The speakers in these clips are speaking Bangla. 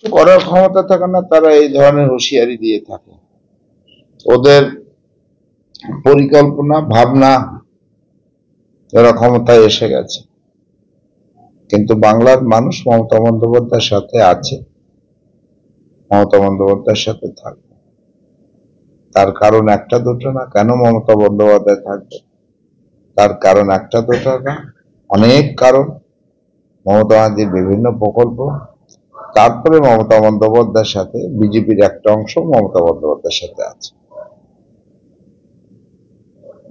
করার ক্ষমতা থাকে না, তারা এই ধরনের হুঁশিয়ারি দিয়ে থাকে। ওদের পরিকল্পনা ভাবনা, যারা ক্ষমতায় এসে গেছে। কিন্তু বাংলার মানুষ মমতা বন্দ্যোপাধ্যায়ের সাথে আছে, মমতা বন্দ্যোপাধ্যায়ের সাথে থাকবে। তার কারণ একটা দুটো না। কেন মমতা বন্দ্যোপাধ্যায় থাকবে? তার কারণ একটা দুটো না, অনেক কারণ। মমতা ব্যানার্জির বিভিন্ন প্রকল্প, তারপরে মমতা বন্দ্যোপাধ্যায়ের সাথে বিজেপির একটা অংশ মমতা বন্দ্যোপাধ্যায়ের সাথে আছে।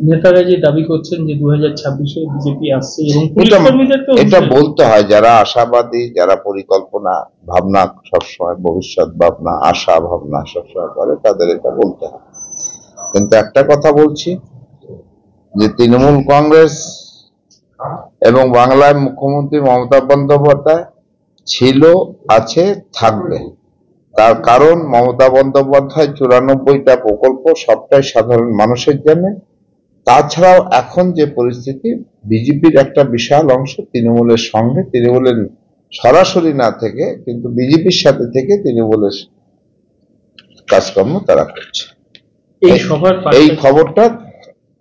নেতারা যে দাবি করছেন যে 2026-এ বিজেপি আসছে এবং এটা বলতে হয়, যারা আশাবাদী, যারা পরিকল্পনা ভাবনা সবসময়, ভবিষ্যৎ ভাবনা, আশা ভাবনা সবসময় করে, তাদের এটা বলতে হয়। কিন্তু একটা কথা বলছি, যে তৃণমূল কংগ্রেস এবং বাংলায় মুখ্যমন্ত্রী মমতা বন্দ্যোপাধ্যায় ছিল, আছে, থাকবে। তার কারণ মমতা বন্দ্যোপাধ্যায় 94টা প্রকল্প, সবটাই সাধারণ মানুষের জন্য। তাছাড়াও এখন যে পরিস্থিতি, বিজেপির একটা বিশাল অংশ তৃণমূলের সঙ্গে, তৃণমূলের সরাসরি না থেকে কিন্তু বিজেপির সাথে থেকে তৃণমূলের কাজকর্ম তারা করছে। এই খবরটা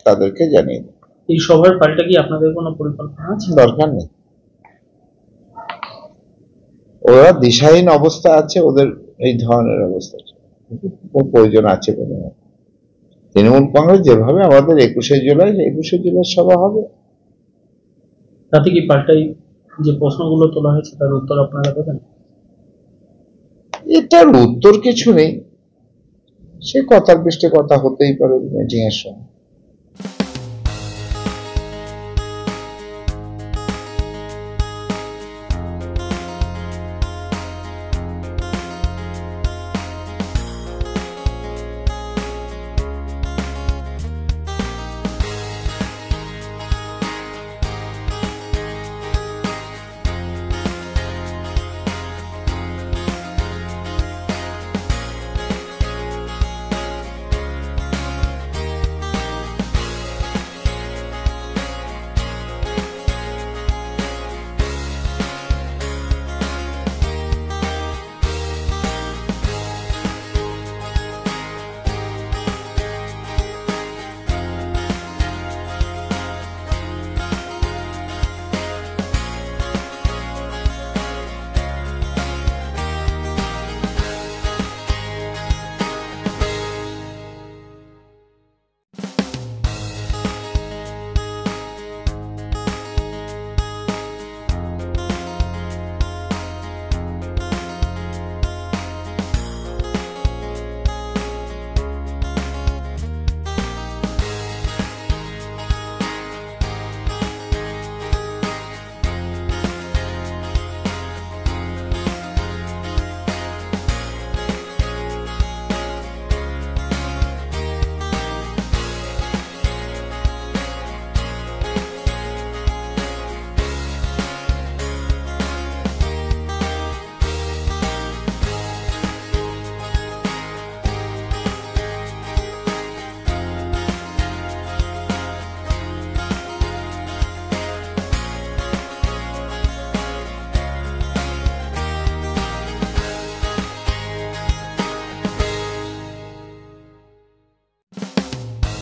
তাদেরকে জানিয়ে দেয়। এই সভার পাল্টা কি আপনাদের কোনো পরিকল্পনা আছে? দরকার নেই। ওরা দিশাহীন অবস্থা আছে, ওদের এই ধরনের অবস্থা প্রয়োজন আছে বলে। তৃণমূল কংগ্রেস যেভাবে আমাদের 21শে জুলাই সভা হবে, তাতে কি পাল্টাই যে প্রশ্নগুলো তোলা হয়েছে তার উত্তর আপনারা দেবেন? এটার উত্তর কিছু নেই, সে কথার পৃষ্ঠে কথা হতেই পারে মিটিং এর সময়।